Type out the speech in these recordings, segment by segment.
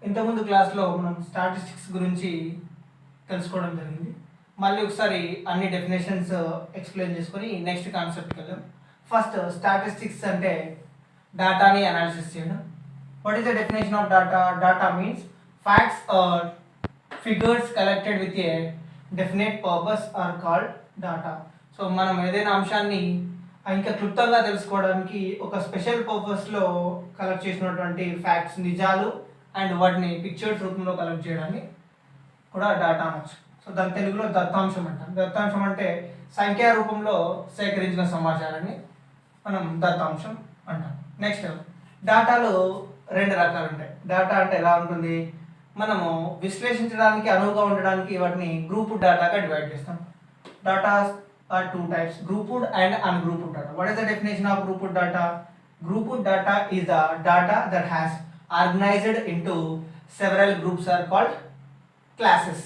ఇంతకుముందు క్లాస్లో మనం స్టాటిస్టిక్స్ గురించి తెలుసుకోవడం జరిగింది. మళ్ళీ ఒకసారి అన్ని డెఫినేషన్స్ ఎక్స్ప్లెయిన్ చేసుకొని నెక్స్ట్ కాన్సెప్ట్కి వెళ్దాం. ఫస్ట్ స్టాటిస్టిక్స్ అంటే డాటాని అనాలిసిస్ చేయడం. What is the definition of data? Data means facts or figures collected with a definite purpose are called data. So మనం ఏదైనా అంశాన్ని ఇంకా క్లుప్తంగా తెలుసుకోవడానికి ఒక స్పెషల్ పర్పస్లో కలెక్ట్ చేసినటువంటి ఫ్యాక్ట్స్, నిజాలు అండ్ వాటిని పిక్చర్స్ రూపంలో కలెక్ట్ చేయడాన్ని కూడా డాటా అనొచ్చు. సో దాని తెలుగులో దత్తాంశం అంటాం. దత్తాంశం అంటే సంఖ్యా రూపంలో సేకరించిన సమాచారాన్ని మనం దత్తాంశం అంటాం. నెక్స్ట్ డాటాలో రెండు రకాలు ఉంటాయి. డాటా అంటే ఎలా ఉంటుంది? మనము విశ్లేషించడానికి అనువుగా ఉండడానికి వాటిని గ్రూప్డ్ డాటాగా డివైడ్ చేస్తాం. Datas are two types, grouped and ungrouped data. What is the definition of grouped data? Grouped data is the data that has organized into several groups are called classes.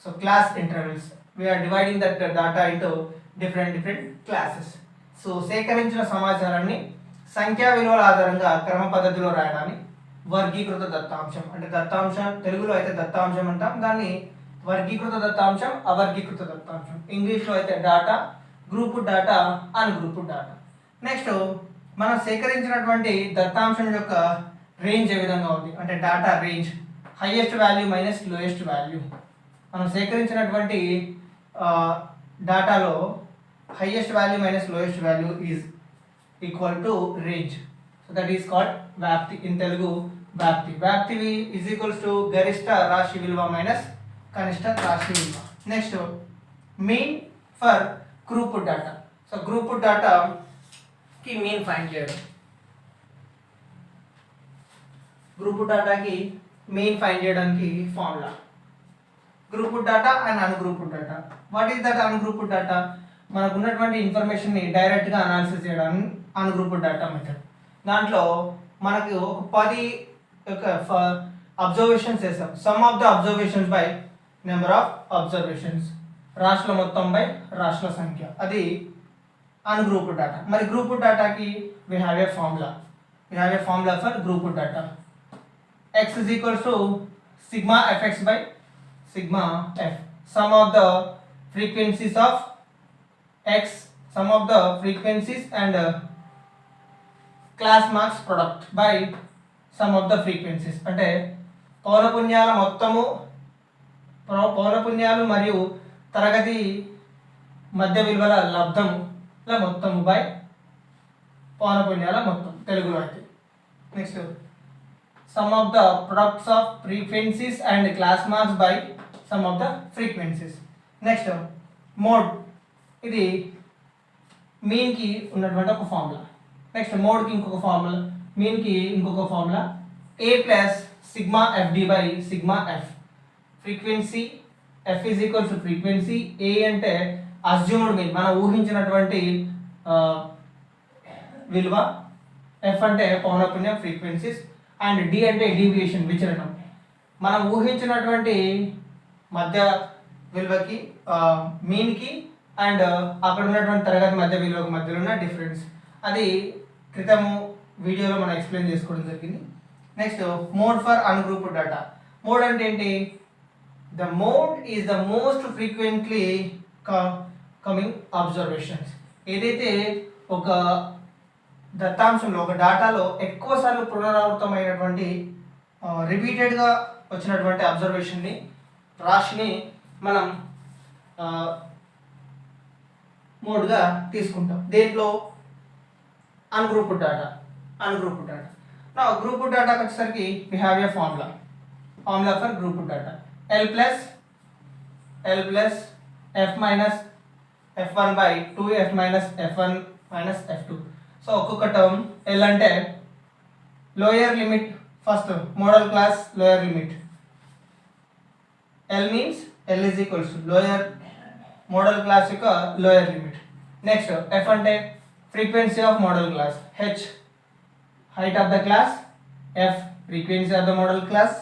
So class intervals, we are dividing that data into different classes. So సేకరించిన సమాచారాన్ని సంఖ్యా విలువల ఆధారంగా క్రమ పద్ధతిలో రాయడాన్ని వర్గీకృత దత్తాంశం అంటే దత్తాంశం. తెలుగులో అయితే దత్తాంశం అంటాం, దాన్ని వర్గీకృత దత్తాంశం, అవర్గీకృత దత్తాంశం. ఇంగ్లీష్లో అయితే data, grouped data, ungrouped data. Next మనం సేకరించినటువంటి దత్తాంశం యొక్క రేంజ్ ఏ విధంగా ఉంది అంటే data range highest value minus lowest value. మనం సేకరించినటువంటి డాటాలో highest value minus lowest value is equal to range. So that is called వ్యాప్తి. ఇన్ తెలుగు వ్యాప్తి. వ్యాప్తి ఈజ్ ఈక్వల్స్ టు గరిష్ట రాశి విలువ మైనస్ కనిష్ట రాశి విలువ. Next mean for grouped data. So grouped డాటాకి మీన్ ఫైండ్ చేయడం. గ్రూప్డ్ డాటాకి మీన్ ఫైండ్ చేయడానికి formula grouped data and ungrouped data. What is that ungrouped data? మనకు ఉన్నటువంటి ఇన్ఫర్మేషన్ని డైరెక్ట్గా అనాలిసిస్ చేయడానికి అన్గ్రూప్డ్ డాటా మెథడ్. దాంట్లో మనకు ఒక 10 అబ్జర్వేషన్స్ వేస్తాం. Sum of the observations by number of observations, రాష్ట్రాల మొత్తం బై రాష్ట్రాల సంఖ్య. అది అన్గ్రూప్డ్ డాటా. మరి గ్రూప్డ్ డాటాకి we have a formula for grouped data. x is equals to sigma fx by sigma f. Sum of the frequencies of x, sum of the frequencies and class marks product by sum of the frequencies. అంటే పౌనపున్యాల మొత్తము, పౌనపున్యాలు మరియు తరగతి మధ్య విలువల లబ్ధముల మొత్తము by పౌనపున్యాల మొత్తం తెలుగులో అయితే. Next some of the products of frequencies and class marks by some of the frequencies. Next mode, ఇది మీన్కి ఉన్నటువంటి ఒక ఫార్ములా. నెక్స్ట్ మోడ్కి ఇంకొక ఫార్ములా, మీన్కి ఇంకొక formula A plus sigma FD by sigma F. Frequency F is equals to frequency, A అంటే assumed mean మనం ఊహించినటువంటి విలువ, ఎఫ్ అంటే పౌనపున్యం ఫ్రీక్వెన్సీస్ అండ్ డి అంటే డీవియేషన్ విచలనం. మనం ఊహించినటువంటి మధ్య విలువకి మీన్కి అండ్ అక్కడ ఉన్నటువంటి తరగతి మధ్య విలువకి మధ్యలో ఉన్న డిఫరెన్స్. అది క్రితము వీడియోలో మనం ఎక్స్ప్లెయిన్ చేసుకోవడం జరిగింది. Next mode for ungrouped data. Mode అంటే ఏంటి? The mode is the most frequently coming observations. ఏదైతే ఒక దత్తాంశంలో ఒక డాటాలో ఎక్కువసార్లు పునరావృతమైనటువంటి రిపీటెడ్గా వచ్చినటువంటి అబ్జర్వేషన్ని, రాశిని మనం మోడ్గా తీసుకుంటాం. దేంట్లో? Ungrouped data. నా గ్రూప్డ్ డాటాకి వచ్చేసరికి we have a formula for grouped data. L plus f minus f1 by 2f minus f1 minus f2. So ఒక్కొక్క టర్మ్ L అంటే lower limit, first modal class lower limit. L means L is equals to lower model class యొక్క lower limit. Next f అంటే frequency of modal class, h height of the class, f frequency of the modal class,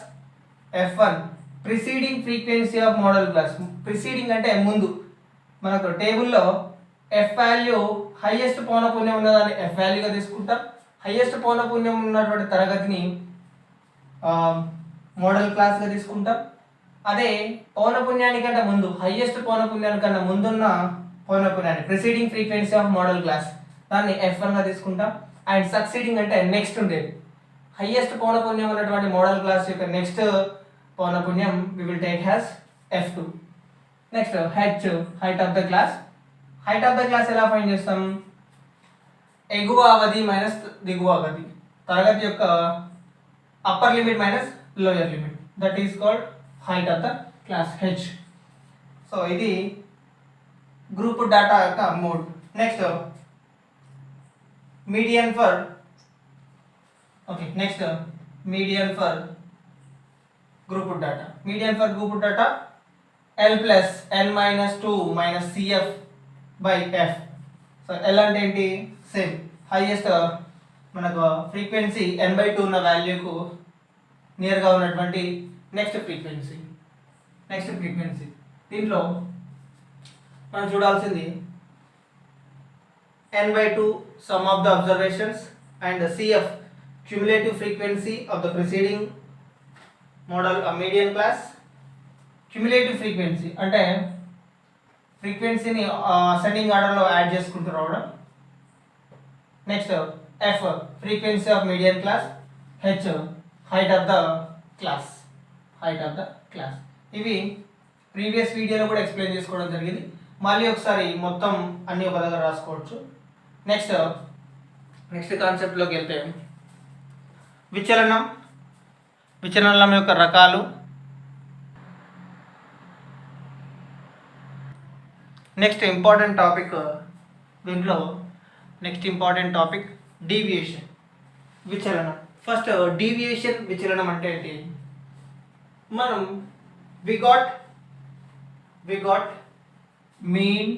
f1 preceding frequency of modal class. Preceding అంటే ముందు. మనకు టేబుల్లో F value highest పౌనపున్యం ఉన్నదాన్ని F వాల్యూగా తీసుకుంటాం. Highest పౌనపున్యం ఉన్నటువంటి తరగతిని మోడల్ క్లాస్గా తీసుకుంటాం. అదే పౌనపున్యానికంటే ముందు హైయెస్ట్ పౌనపున్యానికన్నా ముందున్న పౌనపున్యాన్ని preceding frequency of modal class దాన్ని F1గా తీసుకుంటాం. అండ్ సక్సీడింగ్ అంటే నెక్స్ట్ ఉండేది హైయెస్ట్ పౌనపున్యం ఉన్నటువంటి మోడల్ క్లాస్ యొక్క నెక్స్ట్ పౌనపున్యం we will take has F2. Next H height of the class. Height of the class ఎలా ఫైండ్ చేస్తాం? ఎగువ అవధి మైనస్ దిగువ అవధి, తరగతి యొక్క upper limit minus lower limit, that is called height of the class H. So ఇది group data యొక్క mode. Next median for median for group data. Median for group data L plus N minus 2 minus CF by F. So L అంటే ఏంటి? Same highest మనకు frequency N/2 ఉన్న వాల్యూకు నియర్గా ఉన్నటువంటి next frequency. దీంట్లో మనం చూడాల్సింది N/2 sum of the observations and CF cumulative frequency of the preceding model median class. Cumulative frequency అంటే ఫ్రీక్వెన్సీని అసెండింగ్ ఆర్డర్లో యాడ్ చేసుకుంటూ రావడం. Next F frequency of median class, H height of the class. ఇవి previous వీడియోలో కూడా explain చేసుకోవడం జరిగింది. మళ్ళీ ఒకసారి మొత్తం అన్ని ఒక దగ్గర రాసుకోవచ్చు. నెక్స్ట్ కాన్సెప్ట్లోకి వెళ్తే విచలనం యొక్క రకాలు. నెక్స్ట్ ఇంపార్టెంట్ టాపిక్ డీవియేషన్, విచలనం. ఫస్ట్ విచలనం అంటే ఏంటి? మనం we got mean,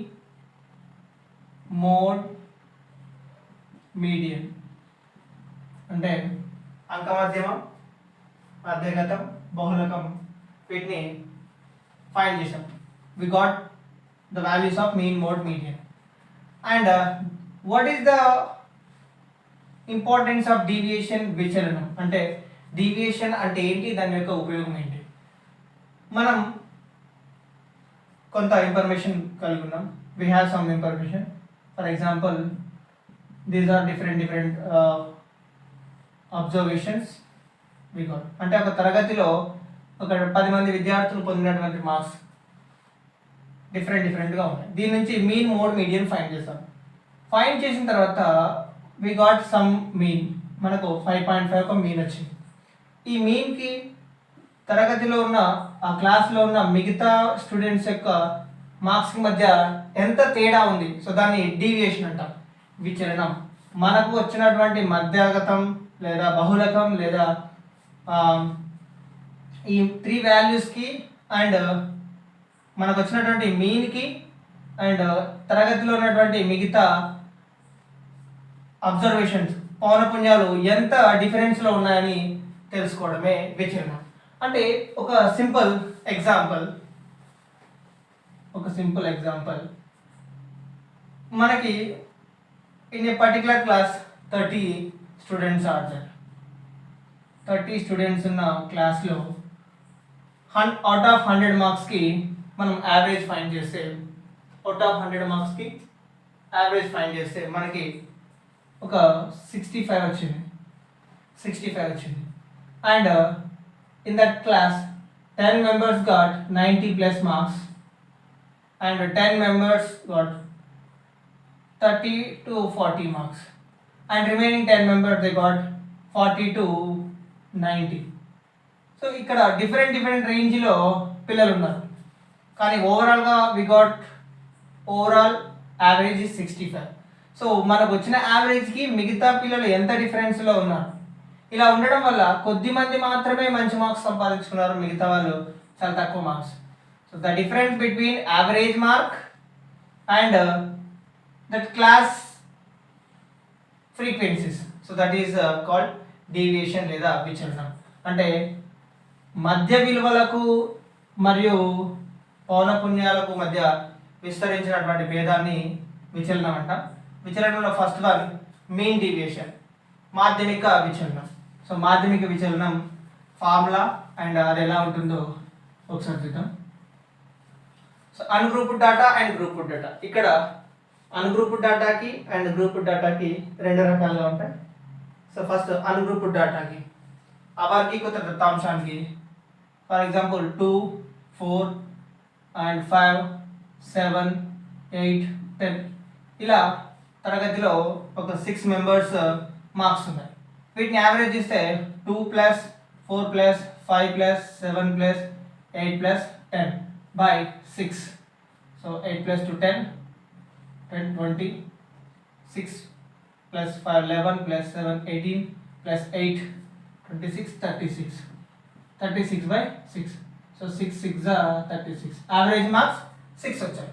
mode, median అంటే అంకమధ్యమం, మధ్యగతం, బహుళకం, వీటిని ఫైండ్ చేసాం. We got the values of mean, mode, median. And what is the importance of deviation, విచలనం అంటే డీవియేషన్ అంటే ఏంటి, దాని యొక్క ఉపయోగం ఏంటి? మనం కొంత ఇన్ఫర్మేషన్ కలిగి ఉన్నాం. we have some information. For example, these are different observations we got. అంటే ఒక తరగతిలో ఒక 10 మంది విద్యార్థులు పొందినటువంటి మార్క్స్ డిఫరెంట్గా ఉన్నాయి. దీని నుంచి మీన్, మోడ్, మీడియన్ ఫైండ్ చేస్తాం. ఫైండ్ చేసిన తర్వాత వి గాట్ సమ్ మీన్, మనకు 5.5 ఒక మీన్ వచ్చింది. ఈ మీన్కి తరగతిలో ఉన్న ఆ క్లాస్లో ఉన్న మిగతా స్టూడెంట్స్ యొక్క మార్క్స్కి మధ్య ఎంత తేడా ఉంది, సో దాన్ని డీవియేషన్ అంటాం, విచలనం. మనకు వచ్చినటువంటి మధ్యగతం లేదా బహుళకం లేదా ఈ 3 వాల్యూస్కి అండ్ మనకు వచ్చినటువంటి మీన్కి అండ్ తరగతిలో ఉన్నటువంటి మిగతా అబ్జర్వేషన్స్ పౌనపున్యాలు ఎంత డిఫరెన్స్లో ఉన్నాయని తెలుసుకోవడమే విచలనం. అంటే ఒక సింపుల్ ఎగ్జాంపుల్ మనకి in a particular class 30 students are there. 30 students ఉన్న క్లాస్లో అవుట్ ఆఫ్ 100 మార్క్స్కి మనం యావరేజ్ ఫైండ్ చేస్తే మనకి ఒక 65 వచ్చింది. And in that class 10 members got 90+ marks and 10 members got 30 to 40 marks and remaining 10 members they got 40 to 90. So ఇక్కడ different రేంజ్లో పిల్లలు ఉన్నారు, కానీ ఓవరాల్గా we got overall average 65. So మనకు వచ్చిన యావరేజ్కి మిగతా పిల్లలు ఎంత డిఫరెన్స్లో ఉన్నారు. ఇలా ఉండడం వల్ల కొద్ది మంది మాత్రమే మంచి మార్క్స్ సంపాదించుకున్నారు, మిగతా వాళ్ళు చాలా తక్కువ marks. So the difference between average mark and that class frequencies, so that is called deviation లేదా విచలనం. అంటే మధ్య విలువలకు మరియు పౌనపున్యాలకు మధ్య విస్తరించినటువంటి భేదాన్ని విచలనం అంట. విచలనంలో ఫస్ట్ వన్ మీన్ డీవియేషన్, మాధ్యమిక విచలనం. సో మాధ్యమిక విచలనం ఫార్ములా అండ్ అది ఎలా ఉంటుందో ఒకసారి చూద్దాం. So ungrouped data and grouped data. ఇక్కడ అన్గ్రూప్డ్ డేటాకి అండ్ గ్రూప్డ్ డేటాకి రెండు రకాలుగా ఉంటాయి. సో ఫస్ట్ అన్గ్రూప్డ్ డేటాకి అవర్గీకృత దత్తాంశానికి ఫర్ ఎగ్జాంపుల్ 2, 4 అండ్ 5, 7, 8, 10 ఇలా తరగతిలో ఒక 6 మెంబర్స్ మార్క్స్ ఉన్నాయి. వీటిని యావరేజ్ చేస్తే 2 + 4 + 5 + 7 + 8 + 10 by 6. So 8 + 2 10, 10 20, 6 + 5 11 + 7 18 + 8 26 36, 36 by 6. So 6 6 36. Average marks 6 వచ్చాయి.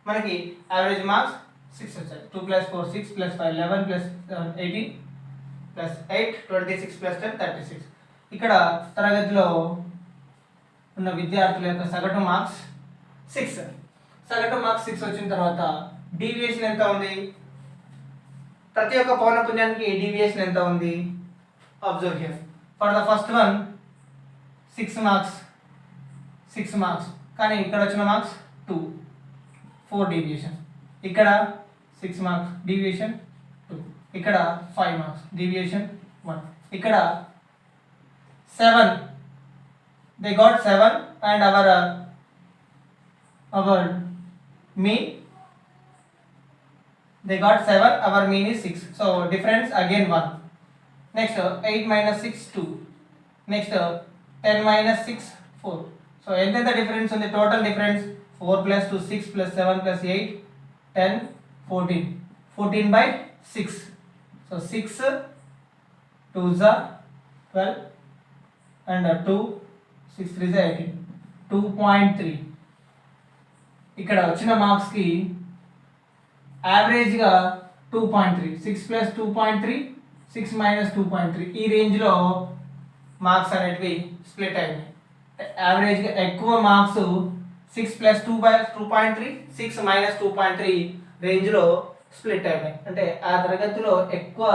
మనకి యావరేజ్ మార్క్స్ 6 వచ్చాయి. 2 + 4 6 + 5 11 + 7 18 + 8 26 + 10 36. ఇక్కడ తరగతిలో ఉన్న విద్యార్థుల యొక్క సగటు మార్క్స్ 6. సగటు మార్క్స్ 6 వచ్చిన తర్వాత డీవియేషన్ ఎంత ఉంది? ప్రతి ఒక్క పౌనఃపున్యానికి డీవియేషన్ ఎంత ఉంది? Observe here. For the first one 6 marks కానీ ఇక్కడ వచ్చిన మార్క్స్ 2, 4 డీవియేషన్. ఇక్కడ 6 మార్క్స్ డీవియేషన్ 2, ఇక్కడ 5 మార్క్స్ డీవియేషన్ 1, ఇక్కడ 7 they got 7 and our mean they got 7, our mean is 6. So difference again 1. Next 8 - 6 2. Next 10 - 6 4. So enter the difference on the total difference 4 + 2 6 + 7 + 8 10 14, 14 by 6. So 6 2s are 12 and 2 6 3s are 18, 2.3. ఇక్కడ వచ్చిన marks కి average గా 2.3. 6 + 2.3 6 - 2.3 ఈ range లో marks అనేటివి split అయినాయి. Average గా ఎక్కువ మార్క్స్ 6 + 2.3 6 - 2.3 రేంజ్ లో స్ప్లిట్ అయినాయి. అంటే ఆ తరగతిలో ఎక్కువ